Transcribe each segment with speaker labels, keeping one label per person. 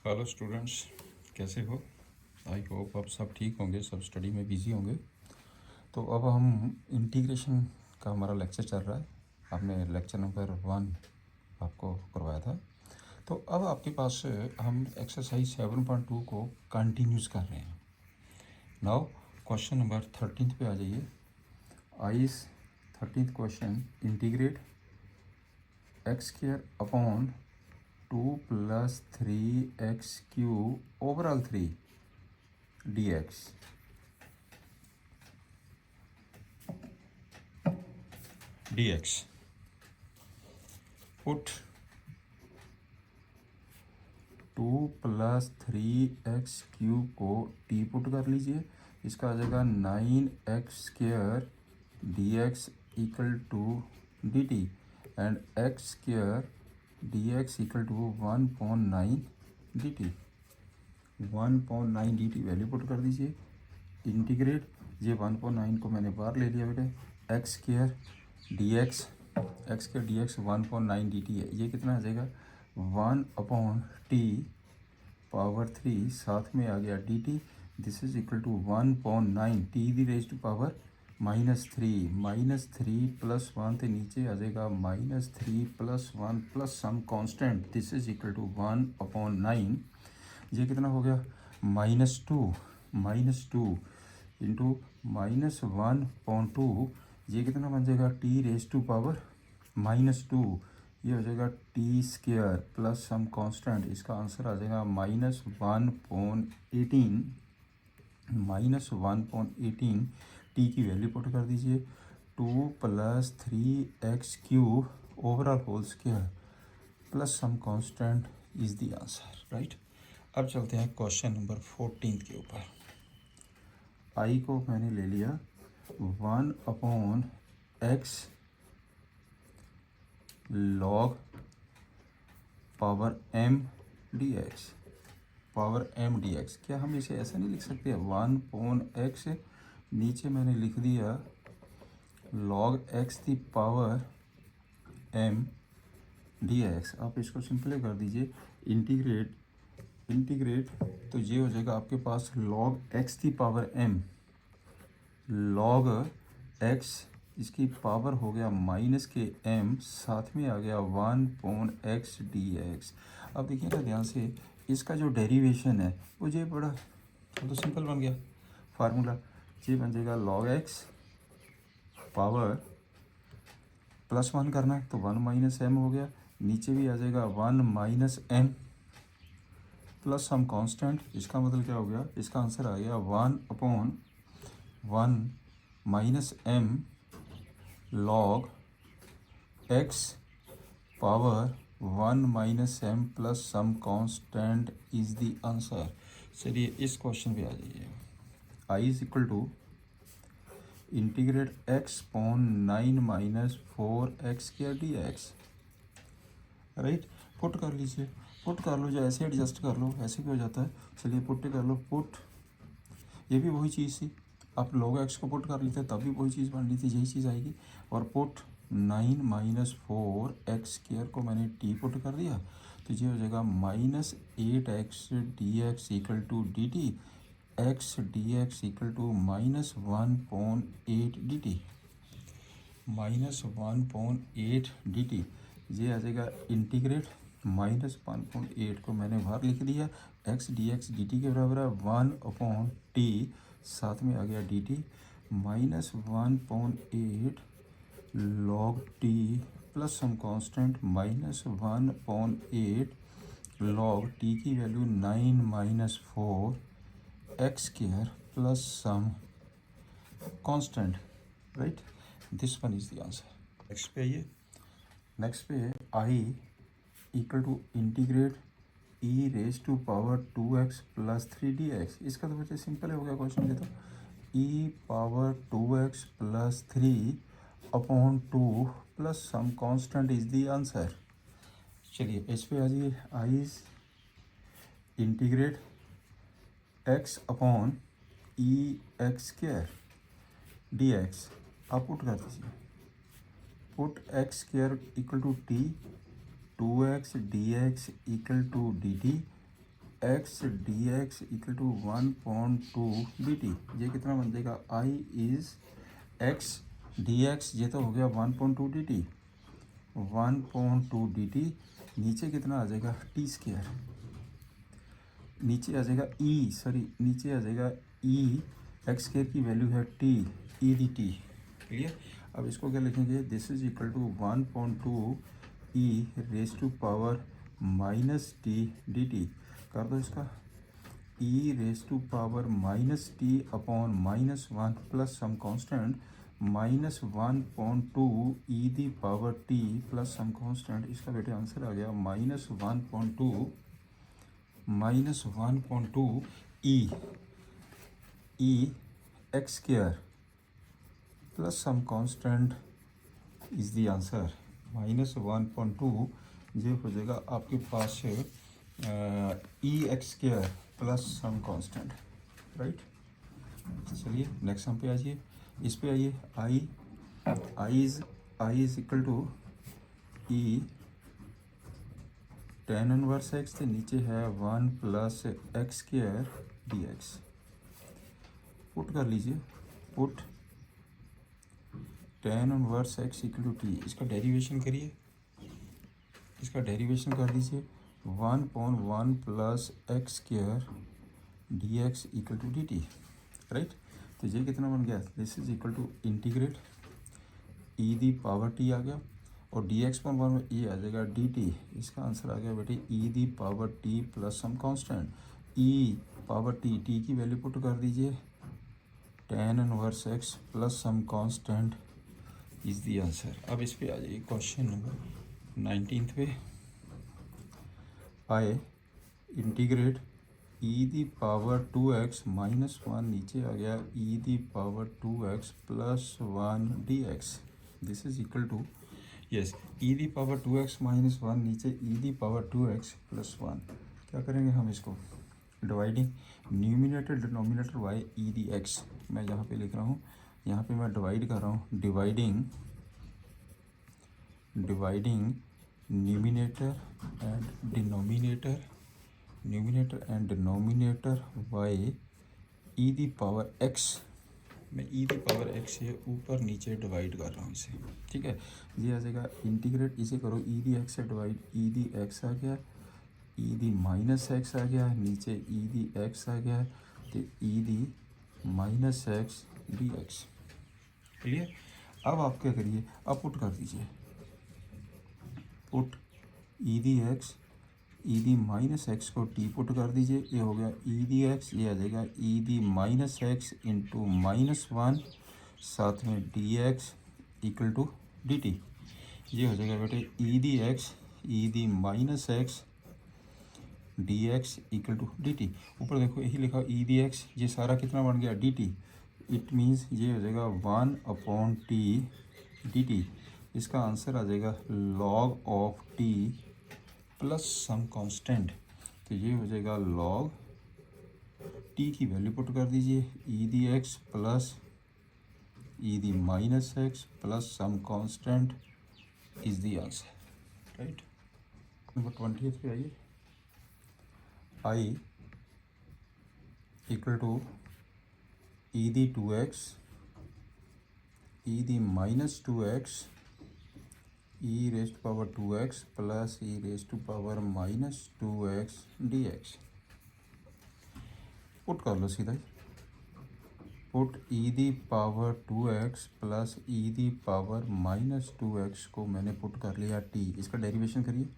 Speaker 1: Hello students, कैसे हो? I hope आप सब ठीक होंगे, सब स्टडी में बिजी होंगे। तो अब हम इंटीग्रेशन का हमारा लेक्चर चल रहा है। आपने लेक्चर नंबर 1 आपको करवाया था। तो अब आपके पास हम एक्सरसाइज 7.2 को कंटिन्यूस कर रहे हैं। नाउ क्वेश्चन नंबर 13 पे आ जाइए। Ice 13th question, integrate x square upon 2 + 3x³ overall 3 dx. Put 2 + 3x³ को टी पुट कर लीजिए। इसका आ जाएगा 9x² dx = dt and x² dx = 1/9 dt। 1/9 dt value put कर दीजिए। इंटीग्रेट, ये 1/9 को मैंने बाहर ले लिया बेटे। x² dx 1/9 dt है। ये कितना आ जाएगा 1/t⁻3, साथ में आ गया dt। This is equal to 1/9 t⁻³ -3 + 1 तो नीचे आ जाएगा -3 + 1 plus some constant. This is equal to 1/9। ये कितना हो गया -2 इंटू -1/2। ये कितना बन जाएगा t⁻2। ये हो जाएगा t² प्लस सम कांस्टेंट। इसका आंसर आ जाएगा -1/18। टी की वैल्यू पुट कर दीजिए। 2 + 3x³ overall whole square plus some constant is the answer, right. अब चलते हैं क्वेश्चन नंबर 14 के ऊपर। आई को मैंने ले लिया 1/x log power m dx। क्या हम इसे ऐसा नहीं लिख सकते? 1/x नीचे मैंने लिख दिया log x की पावर m dx। आप इसको सिंपली कर दीजिए, इंटीग्रेट तो ये हो जाएगा आपके पास log x की पावर m, log x इसकी पावर हो गया -m, साथ में आ गया 1/x dx। अब देखिए ना ध्यान से, इसका जो डेरिवेशन है वो ये बड़ा तो सिंपल बन गया फार्मूला। ये बन जाएगा log x पावर +1 करना है तो 1 - m हो गया। नीचे भी आ जाएगा 1 - m प्लस सम कांस्टेंट। इसका मतलब क्या हो गया? इसका आंसर आ गया 1/1 -m log x power 1 - m plus some constant is the answer. चलिए इस क्वेश्चन पे आ जाइए। I is equal to integrate x/9 - 4x² dx, right. Put कर लीजिए, पुट कर लो, जो ऐसे एडजस्ट कर लो ऐसे भी हो जाता है। चलिए पुट कर लो, पुट ये भी वही चीज़ थी। आप log x को पुट कर लेते तब भी वही चीज़ बन रही थी, यही चीज़ आएगी। और पुट 9 - 4x² को मैंने t पुट कर दिया तो ये हो जाएगा -8x dx = dt, x dx = -1/8 dt, -1/8 dt। ये आ जाएगा इंटीग्रेट, -1/8 को मैंने बाहर लिख दिया। x dx dt के बराबर है 1/t, साथ में आ गया dt, -1/8 log t plus some constant -1/8 log t की value 9 - 4x² plus some constant, right. This one is the answer. Next पे आइए। नेक्स्ट पे I equal to integrate e⁻²x + 3 dx। इसका तो बच्चे सिंपल हो गया क्वेश्चन। ये तो e⁻²x + 3/2 plus some constant is the answer. चलिए इस पे आ जाइए। I integrate x/(e⁻x² dx। आप पुट कर दीजिए, put x² = t, 2x dx = dt X D x equal to 1/2 D T. ये कितना बन जाएगा, I is X D X, ये तो हो गया 1/2 डी टी, 1/2 डी टी। नीचे कितना आ जाएगा, टी स्क्वायर, नीचे आ जाएगा नीचे आ जाएगा ई, एक्स स्क्वायर की वैल्यू है t, e d t. Clear. अब इसको क्या लिखेंगे, this is equal to 1/2 e raise to power minus t d t. कर दो इसका, e raise to power minus t upon -1 plus some constant -1/2 e the power t plus some constant. इसका बेटे answer आ गया -1/2 e x square plus some constant is the answer. -1/2 ये हो जाएगा आपके पास e x square plus some constant, right. चलिए नेक्स्ट सम पे आ जाइए, इस पे आइए। I is equal to e tan inverse x, तो नीचे है 1 plus x square d x. Put कर लीजिए, put tan inverse x equal to t, इसका डेरिवेशन करिए, इसका डेरिवेशन कर दीजिए 1/1 plus x square d x equal to D T, right. तो ये कितना बन गया, this is equal to integrate e the power t आ गया, और डी एक्स पर वन ये आ जाएगा डी टी। इसका आंसर आ गया बेटे e the power t plus some constant, e power t की वैल्यू पुट कर दीजिए, tan inverse x plus some constant is the answer. अब इस पे आ जाइए क्वेश्चन नंबर 19 पे। आए integrate e the power 2x -1, नीचे आ गया e the power 2x plus 1 d x. This is equal to, yes, e the power 2x -1, नीचे ई दी पावर 2x प्लस 1। क्या करेंगे हम इसको, dividing numerator denominator by E the x. मैं यहाँ पे लिख रहा हूँ, यहाँ पे मैं डिवाइड कर रहा हूँ, dividing numerator and denominator by E the power x. मैं ई दी पावर एक्स से ऊपर नीचे डिवाइड कर रहा हूँ इसे, ठीक है। ये आ जाएगा इंटीग्रेट, इसे करो ई दी एक्स से डिवाइड, ई दी एक्स आ गया, ई दी माइनस एक्स आ गया, नीचे ई दी एक्स आ गया, तो e the minus x D x. Clear. अब आप क्या करिए, अब पुट कर दीजिए, put e the x, e the minus x को टी पुट कर दीजिए, ये हो गया ई दी एक्स, ये आ जाएगा e the minus x into -1, साथ में d x equal to D T. ये हो जाएगा बेटे e the x, e the minus x D x equal to D t. ऊपर देखो यही लिखा ई दी एक्स, ये सारा कितना बन गया डी टी। इट मीन्स ये हो जाएगा 1/t डी टी। इसका आंसर आ जाएगा log of t plus some constant. तो ये हो जाएगा log टी की वैल्यू पुट कर दीजिए, e the x plus e the minus x plus some constant is the answer, right. Number 20 पे आइए। I equal to e the 2x, e the -2x, e raise to power 2x plus e raise to power -2x D x. Put कर लो सीधा ही, put e the power 2x plus e the power -2x को मैंने put कर लिया T. इसका derivation करिए,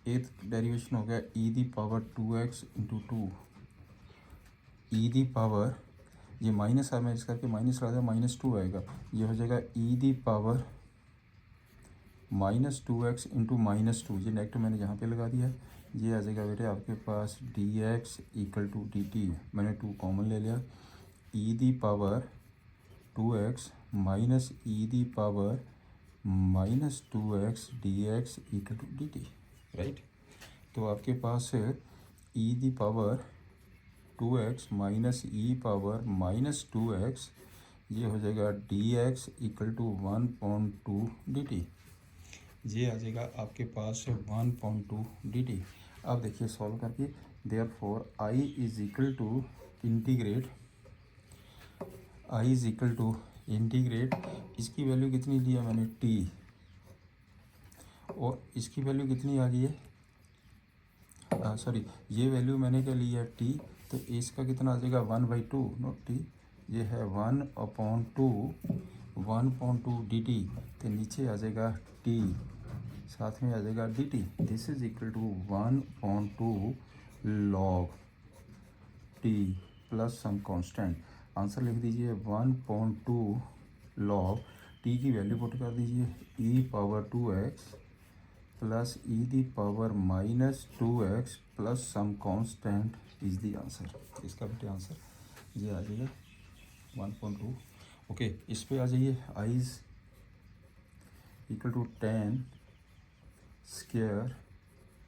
Speaker 1: एथ डेरिवेशन हो गया e the power 2x into 2, e the power, ये माइनस है, मैं इस करके माइनस लगा दिया, -2 आएगा, ये हो जाएगा e the power -2x into -2, ये नेगेटिव मैंने यहाँ पे लगा दिया, ये आ जाएगा बेटे आपके पास d x equal to D t. मैंने 2 कॉमन ले लिया, e the power 2x minus e the power -2x D x equal to D T, right. तो आपके पास e the power 2x minus e power -2x, ये हो जाएगा d x equal to 1/2 D T. ये आ जाएगा आपके पास 1/2 डी टी। अब देखिए सॉल्व करके, therefore I is equal to integrate, I is equal to integrate, इसकी वैल्यू कितनी लिया मैंने टी, और इसकी वैल्यू कितनी आ गई है, सॉरी ये वैल्यू मैंने क्या लिया टी, तो इसका कितना आ जाएगा 1/2, नॉट टी, ये है 1/2 डी टी, तो नीचे आ जाएगा टी, साथ में आ जाएगा D T, this is equal to 1/2 log T plus some constant. Answer लिख दीजिए 1/2 लॉग टी की वैल्यू पुट कर दीजिए e⁻2x plus e⁻−2x plus some constant is the answer. इसका बेटे आंसर ये आ जाएगा 1/2। ओके, इस पे आ जाइए, I is equal to 10 square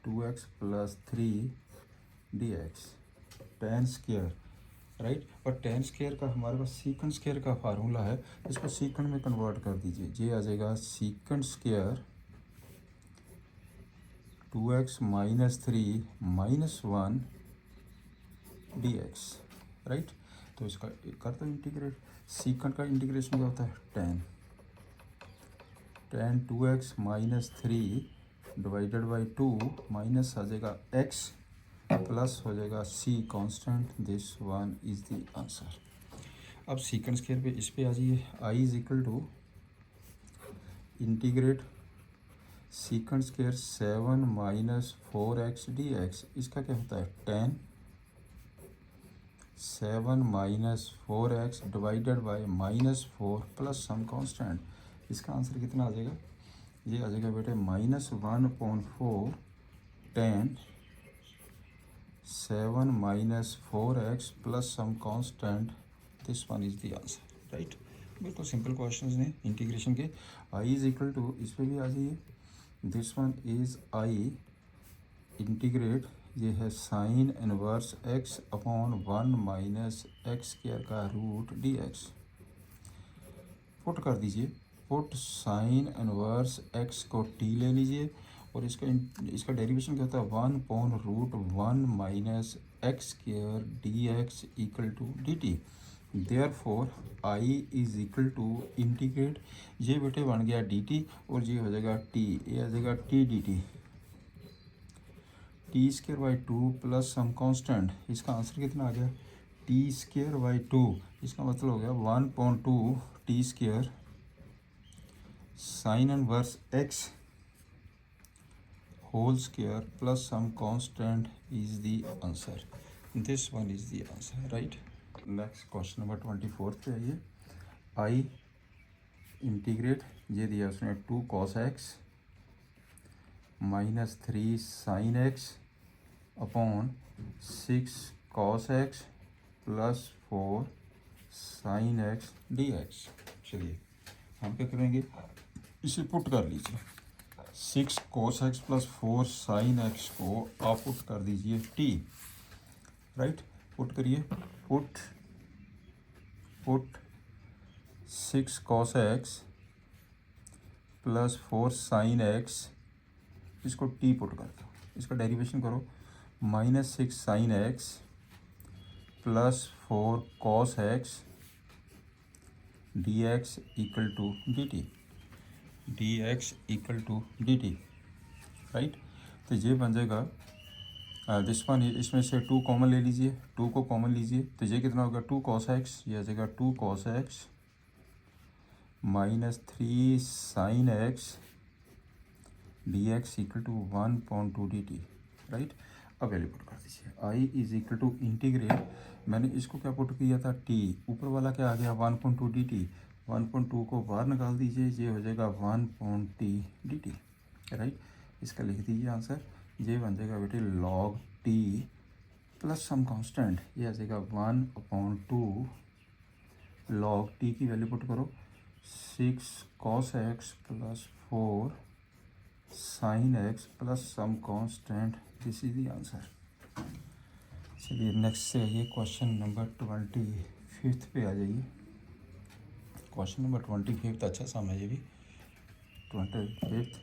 Speaker 1: 2x plus 3 dx, 10 square, right. और 10 स्क्वायर का हमारे पास सीकेंड स्क्वायर का फार्मूला है, इसको सीकेंड में कन्वर्ट कर दीजिए, ये आ जाएगा secant square 2x minus 3 minus 1 dx, right. तो इसका कर दो इंटीग्रेट, सीकेंड का इंटीग्रेशन क्या होता है 10 2x minus 3 divided by 2 minus आ जाएगा x प्लस हो जाएगा c constant, this one is the answer. अब सीकेंड स्क्वायर पे इस पे आ जाइए, i is equal to integrate second square 7 minus 4x dx, इसका क्या होता है 10 7 minus 4x divided by -4 plus some constant, इसका आंसर कितना आ जाएगा, ये आ जाएगा बेटे -1/4 10 7 minus 4x plus some constant, this one is the answer, right. बिल्कुल सिंपल क्वेश्चंस ने इंटीग्रेशन के। आई इज इक्वल टू, इस पे भी आ जाइए, this one is I integrate, ये है sign inverse x upon 1 minus X square का रूट dx, पुट कर दीजिए, पुट साइन इनवर्स x को t ले लीजिए, और इसका डेरिवेशन क्या होता है 1/√1 minus X square dx equal to dt, therefore I is equal to integrate, ये बेटे बन गया dt और ये हो जाएगा t, ये आ जाएगा t dt, T square by 2 plus some constant, इसका आंसर कितना आ गया टी स्क्वायर बाई 2, इसका मतलब हो गया 1/2 T square sine inverse x whole square plus some constant is the answer, this one is the answer, right. Next question number 24 पे आइए, आई इंटीग्रेट, ये दिया उसने 2 cos x minus 3 sine x upon 6 cos x plus 4 sine x dx। चलिए हम क्या करेंगे, इसे पुट कर लीजिए, 6 cos x plus 4 sine x को आप पुट कर दीजिए t, राइट। पुट करिए, put 6 cos x plus 4 sine x, इसको t पुट कर दो, इसका डेरिवेशन करो, -6 sine x plus 4 cos x dx equal to dt, dx equal to dt, right. तो ये बन जाएगा दिस वन, इसमें से 2 कॉमन ले लीजिए, 2 को कॉमन लीजिए, तो ये कितना होगा 2 cos x, ये आ जाएगा 2 cos x minus 3 sine x dx equal to 1/2 dt, right. अब वैल्यू पुट कर दीजिए, I is equal to integrate, मैंने इसको क्या पुट किया था t, ऊपर वाला क्या आ गया 1/2 dt, 1/2 को बाहर निकाल दीजिए, ये हो जाएगा 1/t dt, राइट। इसका लिख दीजिए आंसर, ये बन जाएगा बेटे log t plus some constant, ये आ जाएगा 1/2 log t की वैल्यू पुट करो, 6 cos x plus 4 sine x plus some constant, this is the answer. चलिए नेक्स्ट से आइए, क्वेश्चन नंबर 25 पे आ जाइए, क्वेश्चन नंबर 25 अच्छा सा है ये भी, 25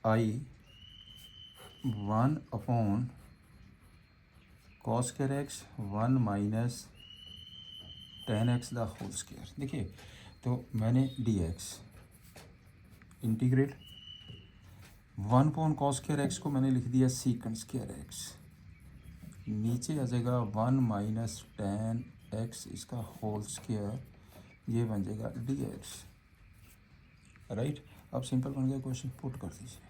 Speaker 1: I 1 upon cos square X 1 minus ten X the whole square. देखिए तो मैंने D X integrate 1 upon cos square x को मैंने लिख दिया सीकेंट स्क्वायर एक्स, नीचे आ जाएगा 1 माइनस टेन एक्स इसका होल स्क्वायर, ये बन जाएगा डी एक्स। राइट, अब सिंपल बन गया क्वेश्चन, पुट कर दीजिए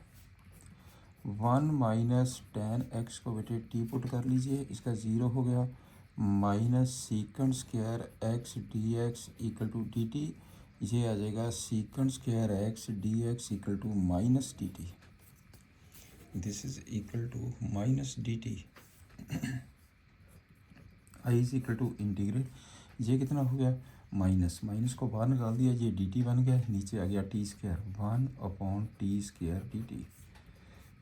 Speaker 1: 1 माइनस टेन एक्स को बेटे टी पुट कर लीजिए, इसका ज़ीरो हो गया, minus secant square x D x equal to D T, ये आ जाएगा secant square x D x equal to minus D T, this is equal to minus D T. I is equal to integrate, ये कितना हो गया minus minus को बाहर निकाल दिया, ये डी टी बन गया, नीचे आ गया T square 1 upon T square D T,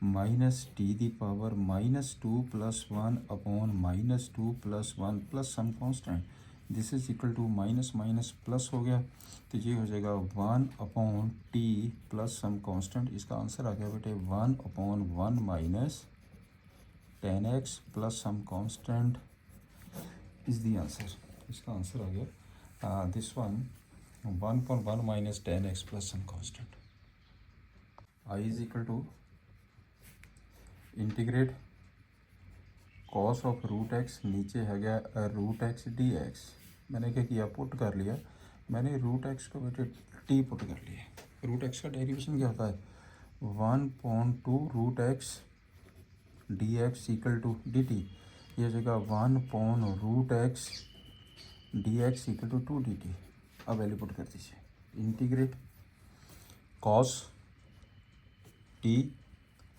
Speaker 1: minus T the power -2 plus 1 upon -2 plus 1 plus some constant, this is equal to minus minus plus हो गया, तो ये हो जाएगा 1 upon T plus some constant, इसका आंसर आ गया बेटे 1 upon 1 minus 10x plus some constant is the answer. इसका आंसर आ गया this one 1 upon 1 minus 10x plus some constant. I is equal to integrate cos of root X, नीचे है गया रूट एक्स डी एक्स, मैंने क्या किया put कर लिया, मैंने रूट एक्स को बेटे टी पुट कर लिया। रूट एक्स का डेरिवेशन क्या होता है 1/2 root x D x equal to D T, ये जगह 1/रूट x D x equal to 2 d t. अब वैल्यू पुट कर दीजिए, integrate cos t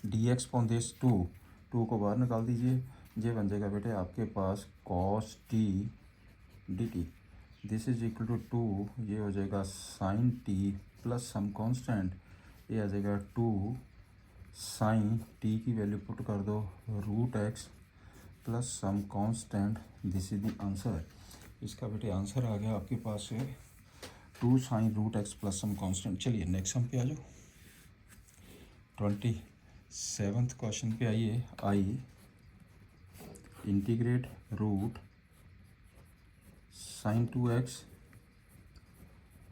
Speaker 1: d x upon this 2 को बाहर निकाल दीजिए, ये बन जाएगा बेटे आपके पास cos t d T, this is equal to 2, ये हो जाएगा sine t plus some constant, ये आ जाएगा 2 साइन टी की वैल्यू पुट कर दो root x plus some constant, this is the answer. इसका बेटे आंसर आ गया आपके पास 2 sine root x plus some constant. चलिए नेक्स्ट सम पे आ जाओ, 27th क्वेश्चन पे आइए। I integrate root sign 2x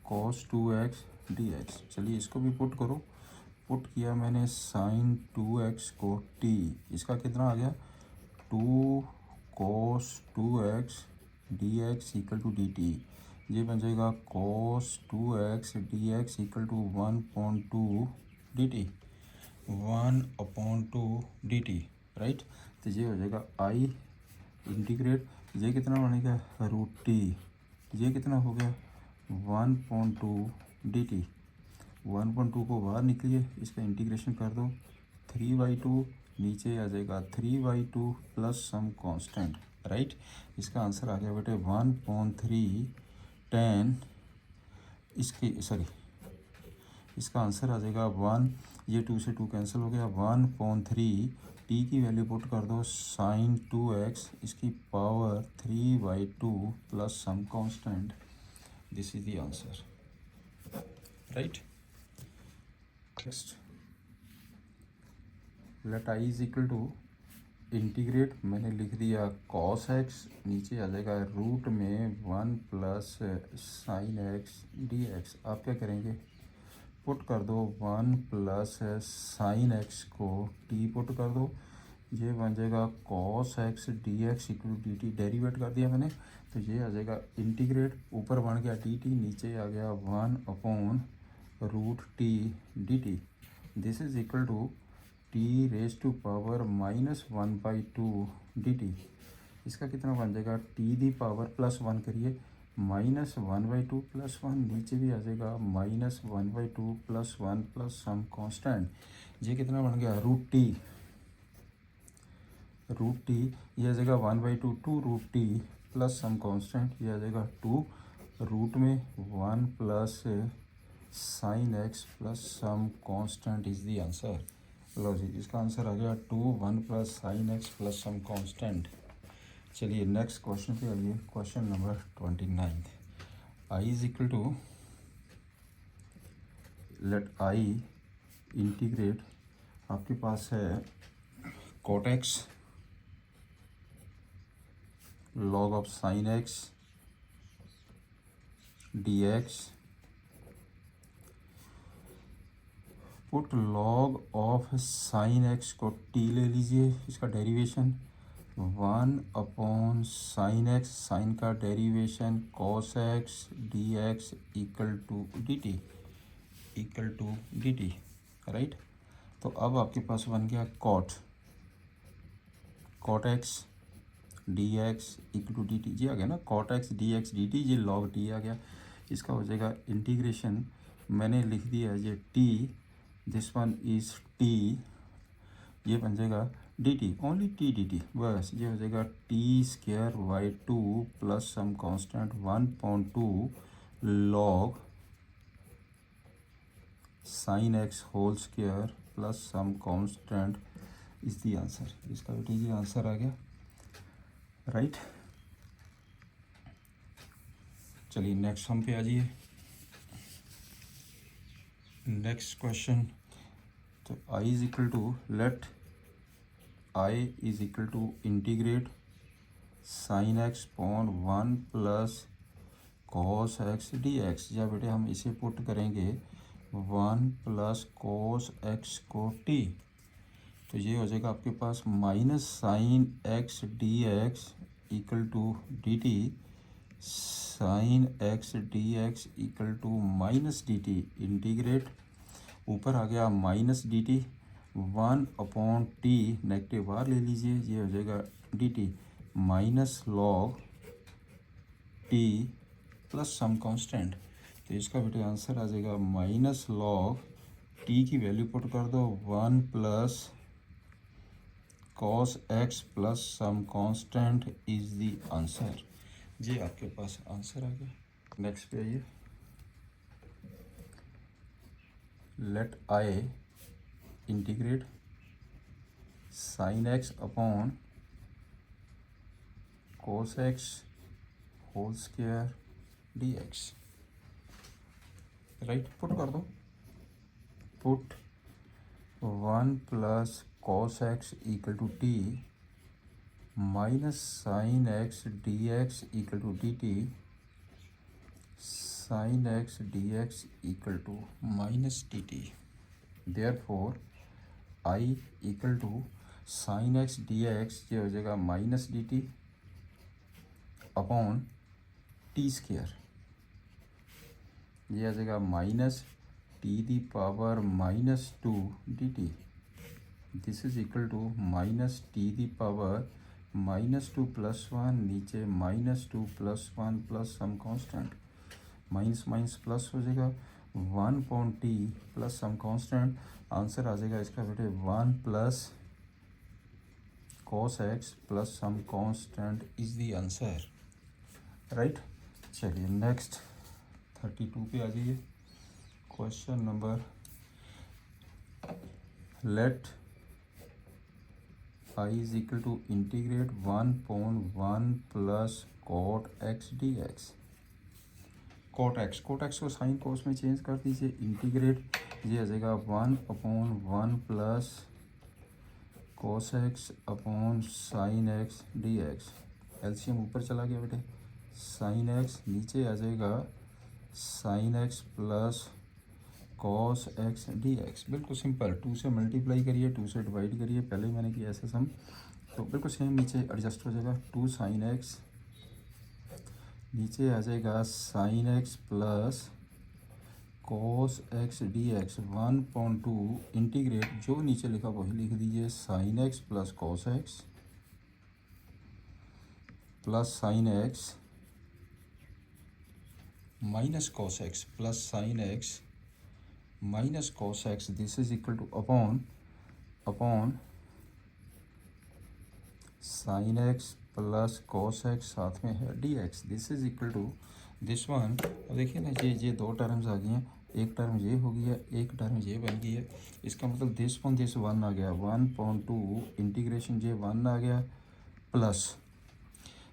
Speaker 1: cos 2x D x, चलिए इसको भी पुट करो, पुट किया मैंने साइन 2x को t, इसका कितना आ गया 2 cos 2x D x equal to D T, ये बन जाएगा cos 2x D x equal to 1/2 D T, 1/2 D T. Right, तो ये हो जाएगा आई इंटीग्रेट, ये कितना बनेगा रूट टी, ये कितना हो गया 1/2 डी टी, 1/2 को बाहर निकलिए, इसका इंटीग्रेशन कर दो 3/2, नीचे आ जाएगा 3/2 प्लस सम कांस्टेंट। राइट, इसका आंसर आ गया बेटे 1/3 10, इसकी सॉरी इसका आंसर आ जाएगा 1, ये 2 से 2 कैंसिल हो गया, 1/3 टी की वैल्यू पुट कर दो साइन 2x, इसकी power 3/2 plus some constant, this is the answer. Right, next let I is equal to integrate, मैंने लिख दिया कॉस एक्स, नीचे आ जाएगा रूट में 1 plus sine x D x, आप क्या करेंगे पुट कर दो 1 प्लस साइन एक्स को टी पुट कर दो, ये बन जाएगा cos x D x equal D T, derivate कर दिया मैंने, तो ये आ जाएगा इंटीग्रेट, ऊपर बन गया डी टी, नीचे आ गया 1/रूट t d T, this is equal to t raise to power -1/2 D t, इसका कितना बन जाएगा टी दी पावर प्लस 1 करिए -1/2 प्लस 1, नीचे भी आ जाएगा -1/2 प्लस 1 प्लस सम कांस्टेंट, ये कितना बन गया रूट टी, ये आ जाएगा 1/2 2 root t plus some constant, ये आ जाएगा 2 रूट में 1 plus sine x plus some constant is the answer. लो जी, इसका आंसर आ गया 2 1 plus sine x plus some constant. चलिए नेक्स्ट क्वेश्चन पे आइए, question number 29। I is equal to let I integrate, आपके पास है cot x log of sin x dx, put log of sin x को t ले लीजिए, इसका डेरिवेशन 1/sin x, साइन का derivation cos x dx equal to dt, right. तो अब आपके पास बन गया cot x dx equal to dt, जी आ गया ना, cot x dx dt, ये log t आ गया। इसका हो जाएगा इंटीग्रेशन, मैंने लिख दिया ये t, this one is t, ये बन जाएगा dt, ओनली t dt, बस ये हो जाएगा t² / 2 plus some constant 1/2 log sin x whole square plus some constant is the answer. इसका बेटे ये आंसर आ गया, राइट। चलिए नेक्स्ट सम पे आ जाइए। नेक्स्ट क्वेश्चन, तो I is equal to, let I is equal to integrate sin x upon 1 plus cos x dx, या बेटे हम इसे पुट करेंगे 1 प्लस cos x को t, तो ये हो जाएगा आपके पास minus sine x dx equal to dt, sine x dx equal to minus dt, integrate, ऊपर आ गया माइनस dt, 1/t, नेगेटिव बार ले लीजिए, ये हो जाएगा dt minus log t plus some constant, तो इसका बेटे आंसर आ जाएगा माइनस लॉग t की वैल्यू पुट कर दो 1 plus cos x plus some constant is the answer, जी आपके पास आंसर आ गया। नेक्स्ट पे आइए। Let I integrate sin x upon cos x whole square dx, right, put कर दो, put 1 plus cos x equal to t minus sine x dx equal to dt, sine x dx equal to minus dt, therefore I equal to sine x dx, ये हो जाएगा minus dt upon T square, ये आ जाएगा minus T the power -2 dt, this is equal to minus T the power -2 + 1, नीचे -2 + 1 plus some constant, minus minus plus हो जाएगा 1/t plus some constant, answer आ जाएगा इसका बेटे 1 plus cos x plus some constant is the answer, right. चलिए next 32 पे आ जाइए। Question number, let I is equal to integrate 1/1 plus cot x dx, cot x को साइन कोस में चेंज कर दीजिए, इंटीग्रेट, ये आ जाएगा 1/1 plus cos x upon sine x dx, LCM ऊपर चला गया बेटे, साइन x नीचे आ जाएगा sine x plus cos x dx, बिल्कुल सिंपल, 2 से मल्टीप्लाई करिए, 2 से डिवाइड करिए, पहले मैंने किया ऐसे सम, तो बिल्कुल सेम नीचे एडजस्ट हो जाएगा, 2 साइन x, नीचे आ जाएगा sine x plus cos x dx 1/2 integrate, जो नीचे लिखा वही लिख दीजिए, sine x plus cos x plus sine x minus cos x plus sine x minus cos x, this is equal to upon sine x plus cos x, साथ में है dx, this is equal to this one. अब देखिए ना, ये दो terms आ गई हैं, एक टर्म ये हो गई है, एक टर्म ये बन गई है, इसका मतलब दिस 1 आ गया, 1/2 इंटीग्रेशन ये 1 आ गया, प्लस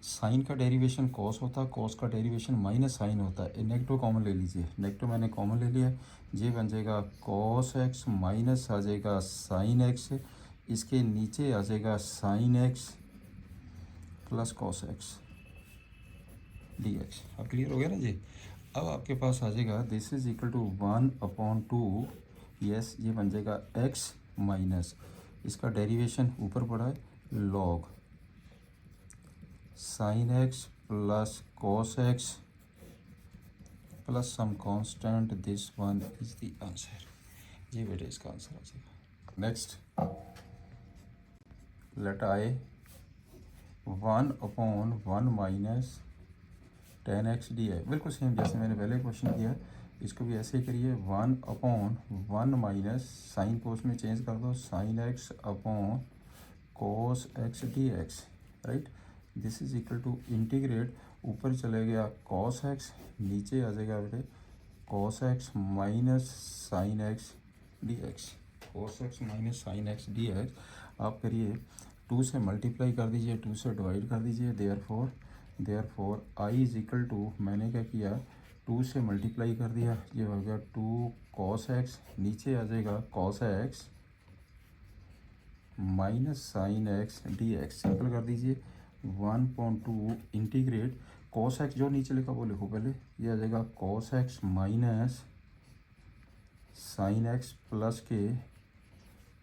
Speaker 1: साइन का डेरिवेशन कॉस होता है, कॉस का डेरिवेशन माइनस साइन होता है, नेगेटिव कॉमन ले लीजिए, नेगेटिव मैंने कॉमन ले लिया, ये बन जाएगा cos x माइनस आ जाएगा साइन x इसके नीचे आ जाएगा sine x plus cos x D x. अब क्लियर हो गया ना जी। अब आपके पास आ जाएगा this is equal to 1/2, yes ये बन जाएगा एक्स माइनस, इसका डेरिवेशन ऊपर पड़ा है log sine x plus cos x plus some constant, this one is the answer. ये बेटे इसका आंसर आ जाएगा। Next let I 1/1 minus ten x d है, बिल्कुल सेम जैसे मैंने पहले क्वेश्चन किया, इसको भी ऐसे ही करिए। 1/1 माइनस साइन कोस में चेंज कर दो, sine x upon cos x D x, right. This is equal to integrate, ऊपर चले गया कॉस एक्स, नीचे आ जाएगा बेटे cos x minus sine x D x, cos x minus sine x D x. आप करिए 2 से मल्टीप्लाई कर दीजिए, 2 से डिवाइड कर दीजिए, therefore I is equal to, मैंने क्या किया 2 से मल्टीप्लाई कर दिया, ये हो गया 2 कॉस एक्स, नीचे आ जाएगा cos x minus sine x D x, simple कर दीजिए 1/2 इंटीग्रेट कॉस एक्स जो नीचे लिखा वो लिखो पहले, ये आ जाएगा cos x minus sine x plus के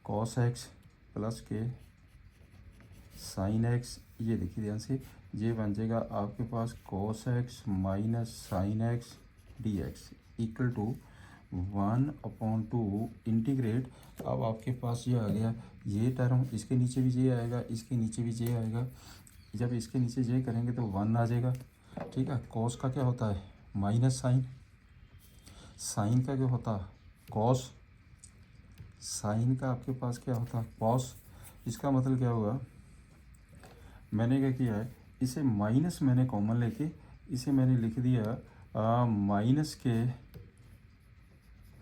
Speaker 1: कॉस एक्स प्लस के साइन एक्स, ये देखिए ध्यान से, ये बन जाएगा आपके पास cos x minus sine x D x equal to 1/2 integrate. अब आपके पास ये आ गया, ये टर्म इसके नीचे भी जे आएगा, इसके नीचे भी जे आएगा, जब इसके नीचे जे करेंगे तो 1 आ जाएगा, ठीक है। कॉस का क्या होता है माइनस साइन, साइन का क्या होता है कॉस, साइन का आपके पास क्या होता है कॉस। इसका मतलब क्या होगा, मैंने क्या किया है इसे माइनस मैंने कॉमन लेके इसे मैंने लिख दिया माइनस के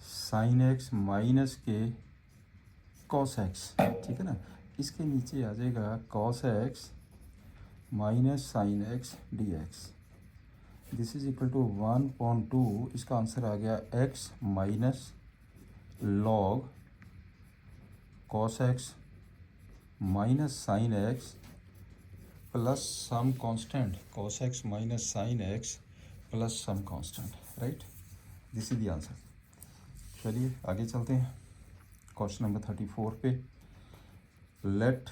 Speaker 1: साइन एक्स माइनस के कॉस एक्स, ठीक है ना। इसके नीचे आ जाएगा cos x minus sine x D x, this is equal to 1/2, इसका आंसर आ गया x minus log cos x minus sine x plus some constant, cos x minus sine x plus some constant, right. This is the answer. चलिए आगे चलते हैं question number 34 पे। Let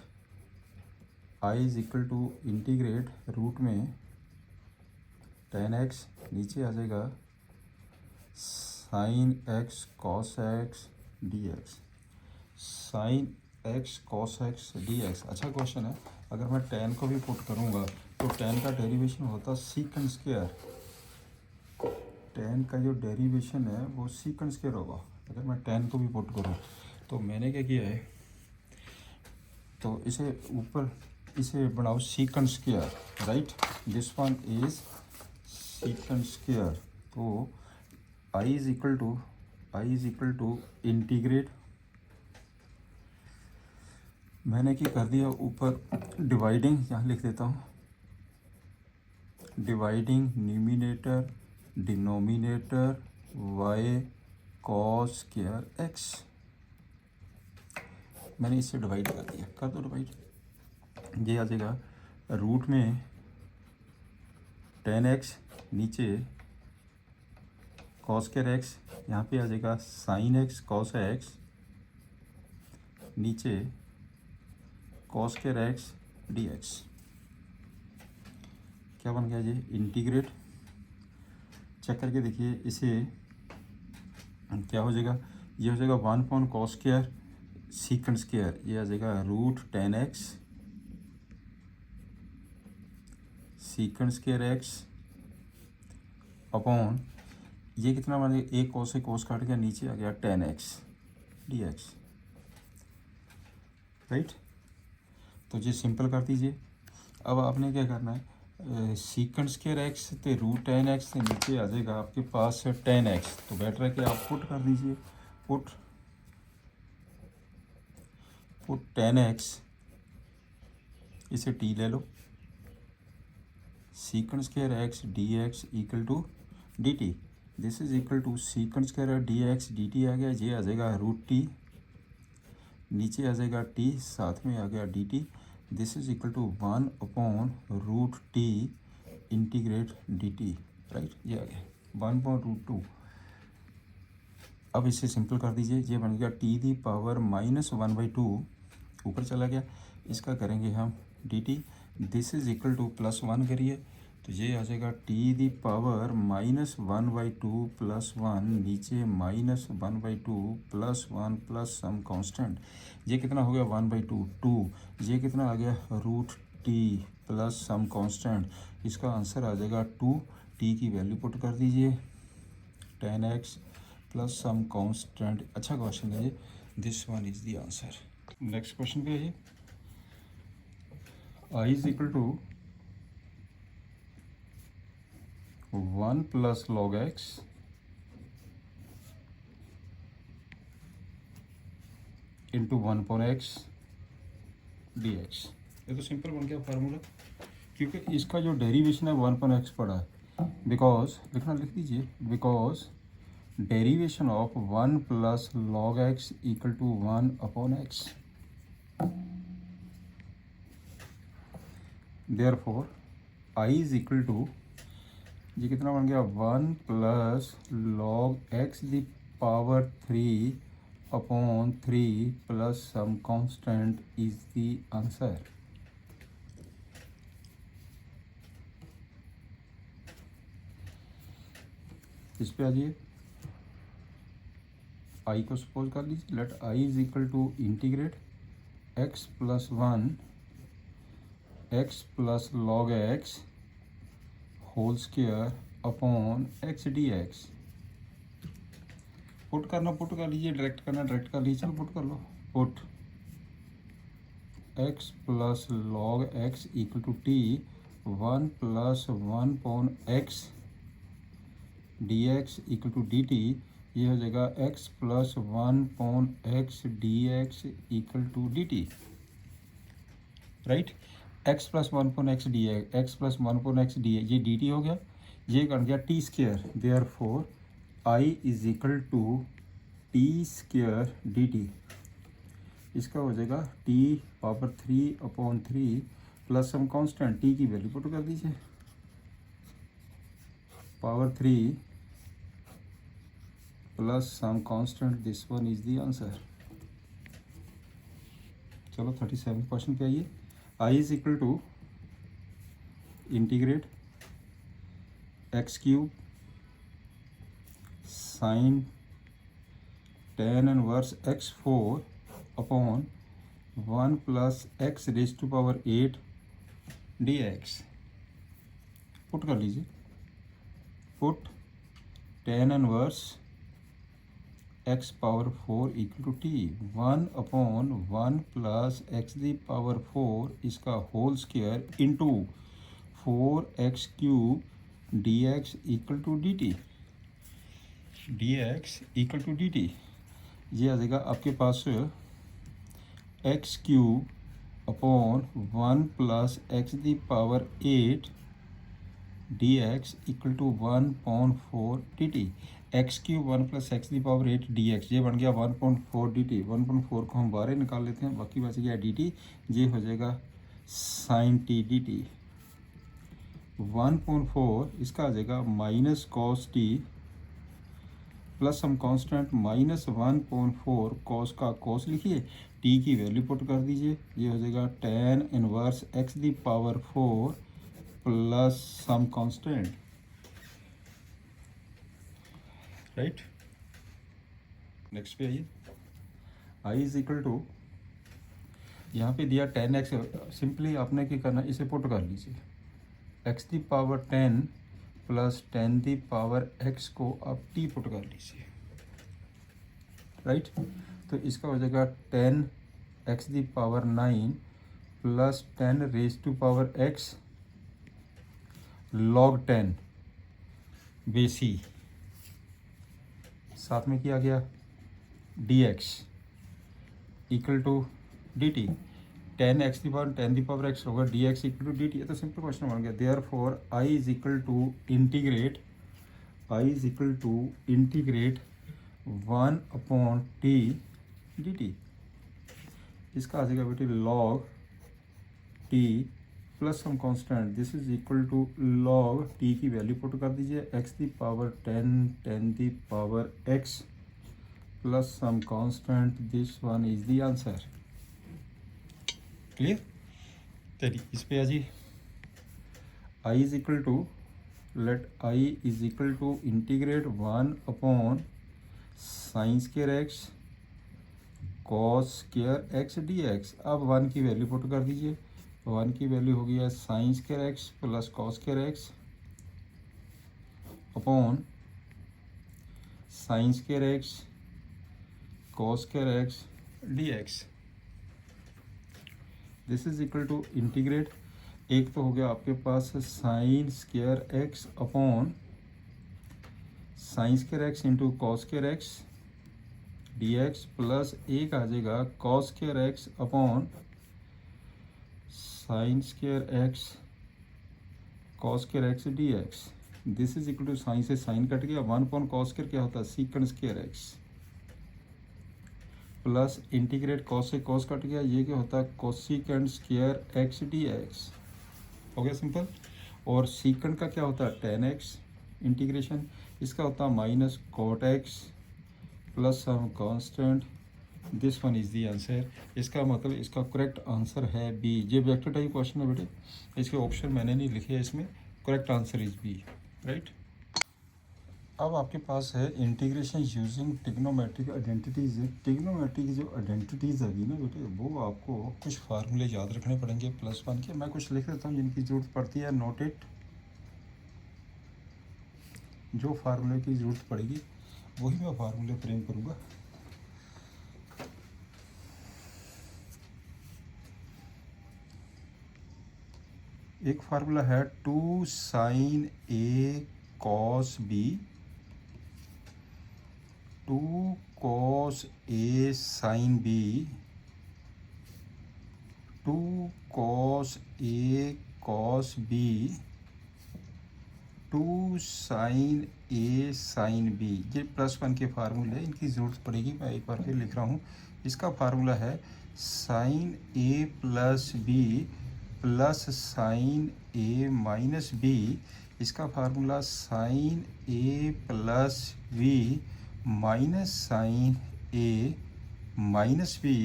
Speaker 1: I is equal to integrate root में ten x, नीचे आ जाएगा sine x cos x D x, sine x cos x D x. अच्छा क्वेश्चन है, अगर मैं टेन को भी पुट करूँगा तो टेन का डेरिवेशन होता सीकंड स्क्वायर, टेन का जो डेरिवेशन है वो सीकंड स्क्वायर होगा अगर मैं टेन को भी पुट करूँ। तो मैंने क्या किया है, तो इसे ऊपर इसे बनाओ secant square, right, this one is secant square. तो आई इज इक्वल टू इंटीग्रेट, मैंने क्या कर दिया ऊपर डिवाइडिंग, यहाँ लिख देता हूँ dividing numerator denominator by cos square x, मैंने इससे डिवाइड कर दिया, कर दो डिवाइड, ये आ जाएगा रूट में टेन एक्स, नीचे कॉस स्क्वायर एक्स, यहाँ पे आ जाएगा साइन एक्स कॉस एक्स, नीचे cos square x D x, क्या बन गया ये इंटीग्रेट, चेक करके देखिए इसे क्या हो जाएगा, ये हो जाएगा 1 कॉस स्क्वायर सीकंड स्क्वायर, ये आ जाएगा root tan x secant square x upon ये कितना बन गया, एक कॉस से कॉस काट गया, नीचे आ गया ten x D x, right. तो ये सिंपल कर दीजिए। अब आपने क्या करना है, सीकंड स्क्वायर एक्स तो रूट टेन एक्स से नीचे आ जाएगा आपके पास टेन एक्स, तो बेटर है कि आप पुट कर दीजिए, पुट टेन एक्स, इसे टी ले लो, second square x D x equal to D T, this is equal to second square d x d t आ गया, ये आ जाएगा रूट टी, नीचे आ जाएगा टी, साथ में आ गया d T. This is equal to 1/√t integrate d T, right, ये आ गया 1/√2। अब इसे सिंपल कर दीजिए, ये बन गया टी दी पावर -1/2, ऊपर चला गया। इसका करेंगे हम d T, this is equal to +1 करिए तो ये आ जाएगा टी दी पावर -1/2 +1, नीचे -1/2 +1 प्लस सम कांस्टेंट। ये कितना हो गया 1/2, 2। ये कितना आ गया √t प्लस सम कांस्टेंट। इसका आंसर आ जाएगा 2। टी की वैल्यू पुट कर दीजिए 10x प्लस सम कांस्टेंट। अच्छा क्वेश्चन है ये, this one is the answer. Next question पे है, I is equal to 1 plus log x into 1/x dx। ये तो सिंपल बन गया फार्मूला, क्योंकि इसका जो डेरिवेशन है 1/x पड़ा है। बिकॉज लिखना लिख दीजिए, because derivation of 1 plus log x equal to 1/x। Therefore I is equal to, ये कितना बन गया 1 plus log x the power 3/3 plus some constant is the answer. इस पे आ जाइए, आई को सपोज कर लीजिए, let I is equal to integrate x plus 1 x plus log x whole square upon x dx। Put करना put कर लीजिए, डायरेक्ट करना डायरेक्ट कर लीजिए, चलो पुट कर लो। Put x plus log x equal to t 1 plus 1/x dx equal to dt। ये हो जाएगा x plus 1/x dx equal to dt, right. x plus 1/x dx, x plus 1/x dx, ये dt हो गया, ये बन गया T square. Therefore I is equal to t square D t. इसका हो जाएगा t power 3/3 plus some constant, t की वैल्यू पुट कर दीजिए, power 3 plus some constant, this one is the answer. चलो 37 क्वेश्चन पे आइए। I is equal to integrate x³ sine tan inverse x4 upon 1 plus x raise to power 8 dx। Put कर लीजिए, put tan inverse x power 4 equal to t 1/1 plus x the power 4 इसका whole square into 4x³ dx equal to dt, dx equal to dt। ये आ जाएगा आपके पास x³ upon 1 plus x the power 8 dx equal to 1/4 dt। x³ 1 plus x the power 8 dx, ये बन गया 1/4 dt। 1/4 को हम बाहर निकाल लेते हैं, बाकी बच गया dt, ये हो जाएगा sin t dt। 1/4 इसका आ जाएगा minus cos t plus some constant -1/4 cos का cos लिखिए, t की वैल्यू पुट कर दीजिए, ये हो जाएगा tan inverse x the power 4 plus some constant, right. Next पे आइए, I इज इक्वल टू, यहाँ पे दिया 10x, सिंपली आपने क्या करना, इसे पुट कर लीजिए, x the power 10 plus 10 the power x को आप t पुट कर लीजिए, राइट। तो इसका हो जाएगा 10x the power 9 plus 10 raise to power x log 10 base e, साथ में किया गया dx equal to dt। 10x the power 10 the power x होगा, dx इक्वल टू dt। ये तो सिंपल क्वेश्चन बन गया। Therefore I is equal to integrate, I is equal to integrate 1/t dt। इसका आ जाएगा बेटे log t plus some constant, this is equal to log t की वैल्यू पुट कर दीजिए x the power 10 10 the power x plus some constant, this one is the answer. Clear? चलिए इस पे आ जी, i is equal to, let i is equal to integrate 1 upon sine square x cos square x D x. अब 1 की value put कर दीजिए, 1 की वैल्यू हो गई है sine square x plus cos square x upon sine square x cos square x D x. This is equal to integrate, एक तो हो गया आपके पास sine square x upon sine square x into cos square x D x plus एक आ जाएगा cos square x upon sine square x cos square x D x. This is equal to sine से sine cut गया, 1 upon cos square क्या होता है second square x plus integrate cos से cos cut गया, ये क्या होता है cosecant square x D x. हो गया सिंपल। और सीकंड का क्या होता है टेन एक्स, इंटीग्रेशन इसका होता है minus cot x plus some constant, this one is the answer. इसका मतलब इसका करेक्ट आंसर है बी। ये वेक्टर टाइप क्वेश्चन है बेटे, इसके ऑप्शन मैंने नहीं लिखे हैं इसमें, correct answer is B, right. अब आपके पास है integration using trigonometric identities. Trigonometry की जो आइडेंटिटीज़ है ना बेटे, वो आपको कुछ फार्मूले याद रखने पड़ेंगे +1 के। मैं कुछ लिख देता हूँ जिनकी ज़रूरत पड़ती है, नोट इट। जो फार्मूले की ज़रूरत पड़ेगी वही मैं फार्मूले फ्रेम करूँगा। एक फार्मूला है 2 sign A cos B, 2 cos A sine B, 2 cos A cos B, 2 sign A sine B. ये +1 के फार्मूले, इनकी ज़रूरत पड़ेगी। मैं एक बार फिर लिख रहा हूँ। इसका फार्मूला है साइन ए प्लस बी प्लस साइन ए माइनस बी। इसका formula sign A plus B minus sign A minus B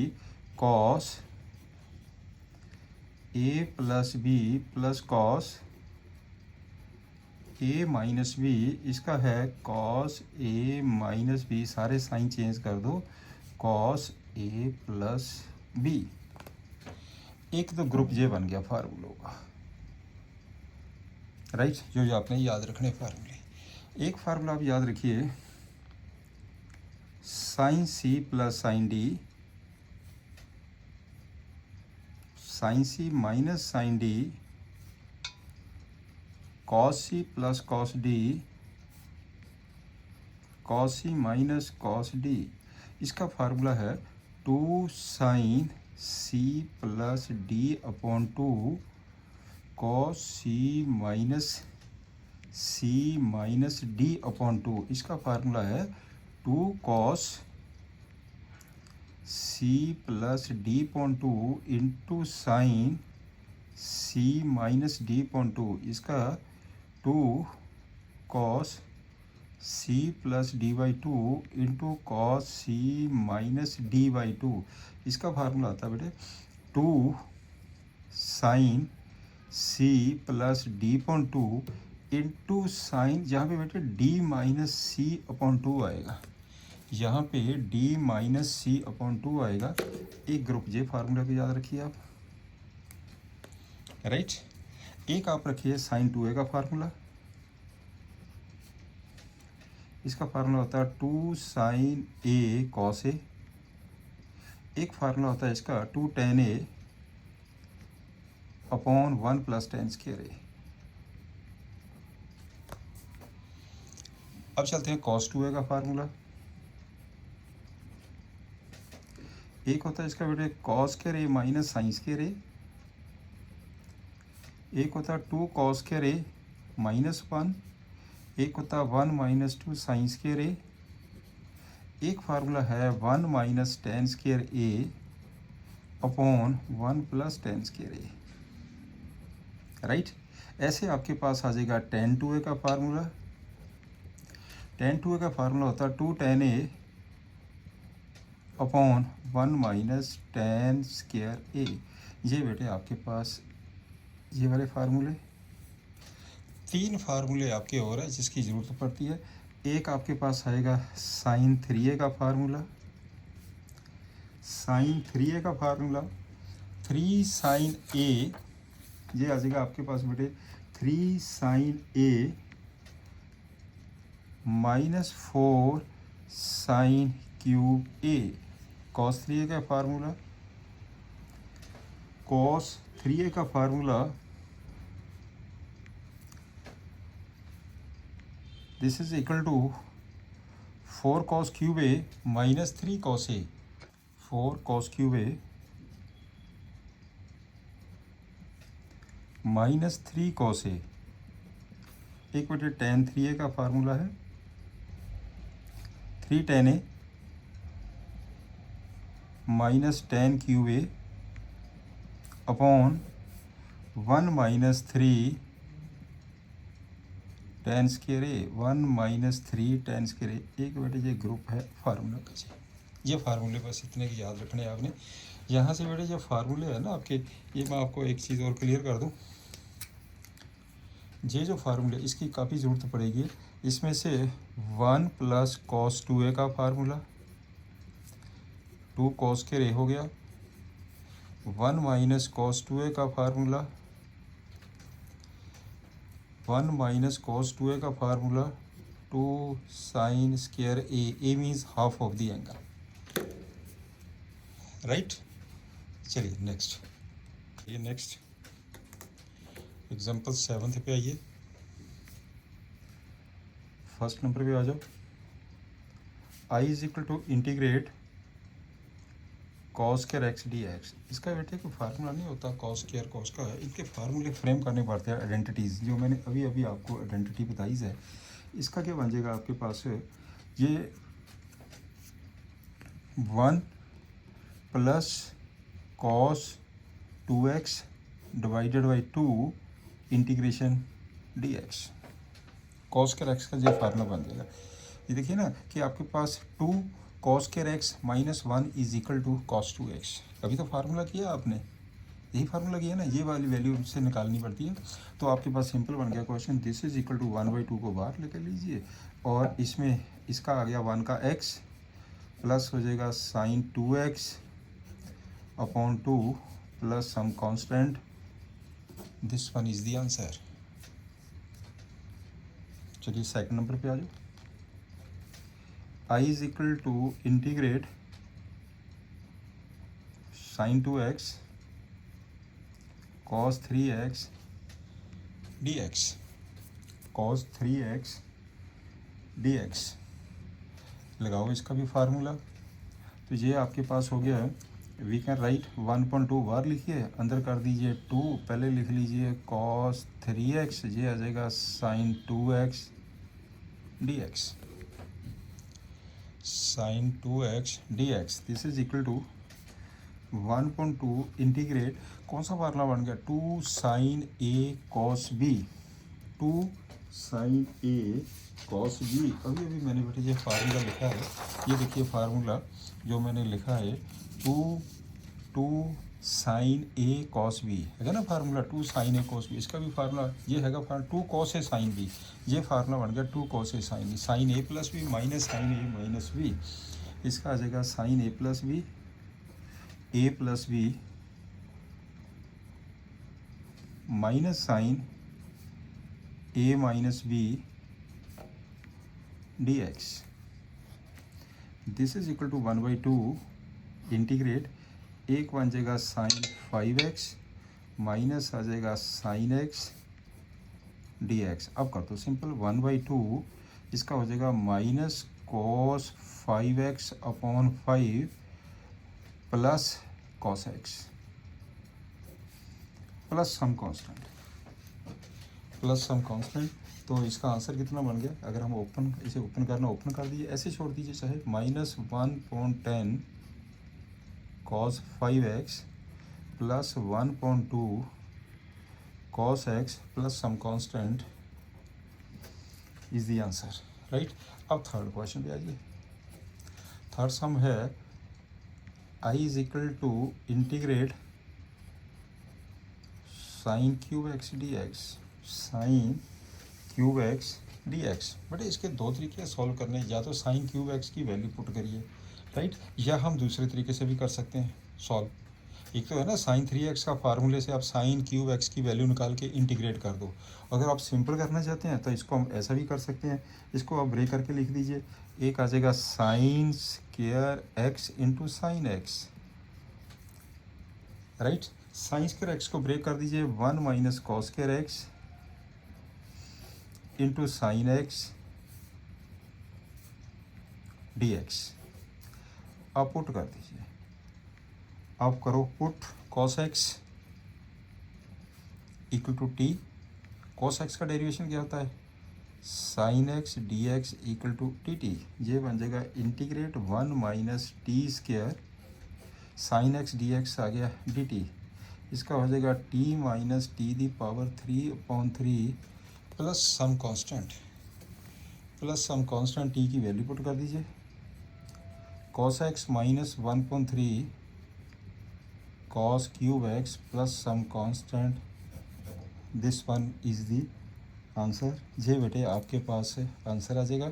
Speaker 1: cos A plus B plus cos A minus B. इसका है कॉस ए माइनस बी, सारे sign change कर दो, cos A plus B. एक तो group ये बन गया फार्मूलों का, राइट, जो आपने याद रखने फार्मूले। एक फार्मूला आप याद रखिए, sine C plus sine D, sine C minus sine D, cos C plus cos D, cos C minus cos D. इसका फार्मूला है 2 sine C plus D upon 2 cos C minus D upon 2। इसका formula है 2 cos C plus D upon 2 into sine C minus D upon 2। इसका 2 cos C plus D by 2 into cos C minus D by 2। इसका formula आता है बेटे 2 sine C plus D upon 2 into sine, यहाँ पे बेटे D minus सी upon 2 आएगा, यहाँ पे डी माइनस सी अपॉन 2 आएगा। एक ग्रुप जे फार्मूला को याद रखिए आप, राइट। एक आप रखिए साइन 2a का फार्मूला, इसका फार्मूला होता है 2 साइन ए कॉस ए। एक फार्मूला होता है इसका 2 टेन ए अपॉन 1 प्लस टेन स्क्वायर ए। अब चलते हैं कॉस 2a का फार्मूला। एक होता है इसका बेटे cos square A minus sine square a. एक होता है 2 कॉस स्क्वायर ए माइनस 1। एक होता है 1 माइनस 2 साइन स्क्वायर ए। एक फार्मूला है 1 माइनस टेन स्क्वायर ए अपॉन 1 प्लस टेन स्क्वायर ए, राइट। ऐसे आपके पास आ जाएगा tan 2a का फार्मूला। tan 2a का फार्मूला होता है 2 tan a upon 1 minus tan square a. ये बेटे आपके पास ये वाले फार्मूले, 3 फार्मूले आपके और हैं जिसकी ज़रूरत पड़ती है। एक आपके पास आएगा sin 3a का फार्मूला, sin 3a का फार्मूला 3 sin a, ये आ जाएगा आपके पास बेटे 3 sin a minus 4 sin cube a, cos 3a का फार्मूला, cos 3a का formula this is equal to 4 cos cube a minus 3 cos a, 4 cos cube a minus 3 cos a, एक बटे tan 3a का फार्मूला है 3 tan a minus tan cube a upon 1 minus 3 tan square a, 1 minus 3 tan square a. एक बेटे ये group है formula का जी, ये फार्मूले बस इतने की याद रखने हैं आपने। यहाँ से बेटे जो फार्मूले है ना आपके, ये मैं आपको एक चीज़ और क्लियर कर दूँ, ये जो फार्मूले इसकी काफ़ी ज़रूरत पड़ेगी। इसमें से 1 प्लस cos 2a का फार्मूला, 2 cos स्क्वायर ए हो गया, 1 माइनस cos 2a का फार्मूला, 1 माइनस cos 2a का formula 2 sin square a, a means half of the angle, right. चलिए नेक्स्ट, ये नेक्स्ट एग्जाम्पल 7 पे आइए, फर्स्ट नंबर पे आ जाओ। I is equal to integrate cos square x D x. इसका बेटे कोई फार्मूला नहीं होता कॉस स्क्वायर कॉस का, इनके फार्मूले फ्रेम करने पड़ते हैं, आइडेंटिटीज़ जो मैंने अभी अभी आपको आइडेंटिटी बताई है। इसका क्या बन जाएगा आपके पास, ये 1 plus cos 2x divided by 2 integration D x, cos square x का जो फार्मूला बन जाएगा। ये देखिए ना कि आपके पास 2 cos square x minus 1 is equal to cos 2x। अभी तो फार्मूला किया आपने, यही फार्मूला किया ना, ये वाली वैल्यू से निकालनी पड़ती है। तो आपके पास सिंपल बन गया question, this is equal to 1/2 को बाहर लेकर लीजिए, और इसमें इसका आ गया 1 का x प्लस हो जाएगा sin 2x upon 2 plus some constant, this one is the answer. चलिए सेकंड नंबर पे आ जाओ। I is equal to integrate sin 2x cos 3x dx, cos 3x dx लगाओ इसका भी फार्मूला। तो ये आपके पास हो गया है, वी कैन राइट 1.2 बार लिखिए, अंदर कर दीजिए 2, पहले लिख लीजिए cos 3x, ये आ जाएगा sin 2x dx, sin 2x dx, this is equal to 1.2 integrate, कौन सा फार्मूला बन गया, 2 sin a cos b, 2 sin a cos b। अभी अभी मैंने बेटे ये फार्मूला लिखा है, ये देखिए फार्मूला जो मैंने लिखा है 2 sin a cos b है ना formula, 2 sin a cos b। इसका भी फार्मूला ये हैगा 2 cos a sin b, ये फार्मूला बन गया 2 cos a sin b, sin a plus B minus sin a minus b। इसका आ जाएगा sin a plus B, a plus B minus sin a minus b dx, this is equal to 1/2 integrate, एक बन जाएगा sin 5x minus आ जाएगा sin x dx। अब कर दो सिंपल, 1/2 इसका हो जाएगा minus cos 5x upon 5 plus cos x plus some constant, plus some constant. तो इसका आंसर कितना बन गया, अगर हम ओपन इसे ओपन करना ओपन कर दीजिए, ऐसे छोड़ दीजिए चाहे, -1/10 cos 5x plus 1/2 cos x plus some constant is the answer, right. अब थर्ड क्वेश्चन पे आइए। थर्ड सम है I is equal to integrate sine cube x D x, sine cube x D x. But इसके दो तरीके solve करने, या तो साइन क्यूब एक्स की वैल्यू पुट करिए, राइट, या हम दूसरे तरीके से भी कर सकते हैं सॉल्व। एक तो है ना साइन 3x का फार्मूले से आप साइन क्यूब एक्स की वैल्यू निकाल के इंटीग्रेट कर दो। अगर आप सिंपल करना चाहते हैं तो इसको हम ऐसा भी कर सकते हैं, इसको आप ब्रेक करके लिख दीजिए। एक आ जाएगा sine square x into sine x, right. Sine square x को ब्रेक कर दीजिए, 1 minus cos square x into sine x D x. आप पुट कर दीजिए, आप करो put cos x equal to t. Cos x का डेरिवेशन क्या होता है, sine x D x equal to t t. ये बन जाएगा integrate 1 minus t square sine x D x आ गया डी टी। इसका हो जाएगा t minus T the power 3/3 plus some constant, plus some constant t की वैल्यू पुट कर दीजिए। Cos x minus 1/3 cos cube x plus some constant, this one is the answer. ये बेटे आपके पास आंसर आ जाएगा।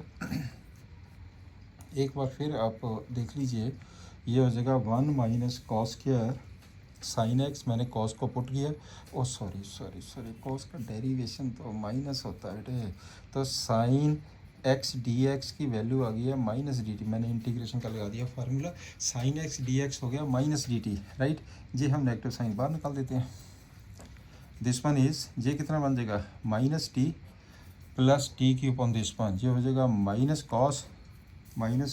Speaker 1: एक बार फिर आप देख लीजिए, ये हो जाएगा 1 minus cos square sine x, मैंने कॉस को पुट किया। ओ सॉरी, कॉस का डेरिवेशन तो माइनस होता है बेटे, तो साइन एक्स डी एक्स की वैल्यू आ गई है माइनस डी टी। मैंने इंटीग्रेशन का लगा दिया formula, sign x D x हो गया माइनस डी टी, राइट। जी हम नेगेटिव साइन बाहर निकाल देते हैं। दिस वन इज, ये कितना बन जाएगा माइनस टी प्लस टी की अपॉन दिस वन, ये हो जाएगा minus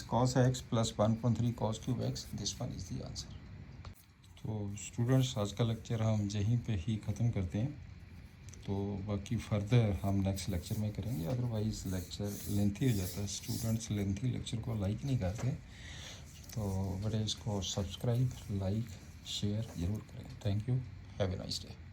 Speaker 1: cos x plus 1/3 cos cube x, this one is the answer. तो स्टूडेंट्स आज का लेक्चर हम यहीं पे ही ख़त्म करते हैं, तो बाकी फर्दर हम नेक्स्ट लेक्चर में करेंगे। अदरवाइज़ लेक्चर लेंथी हो जाता है, स्टूडेंट्स लेंथी लेक्चर को लाइक नहीं करते, तो बड़े इसको सब्सक्राइब लाइक शेयर ज़रूर करें। Thank you, have a nice day.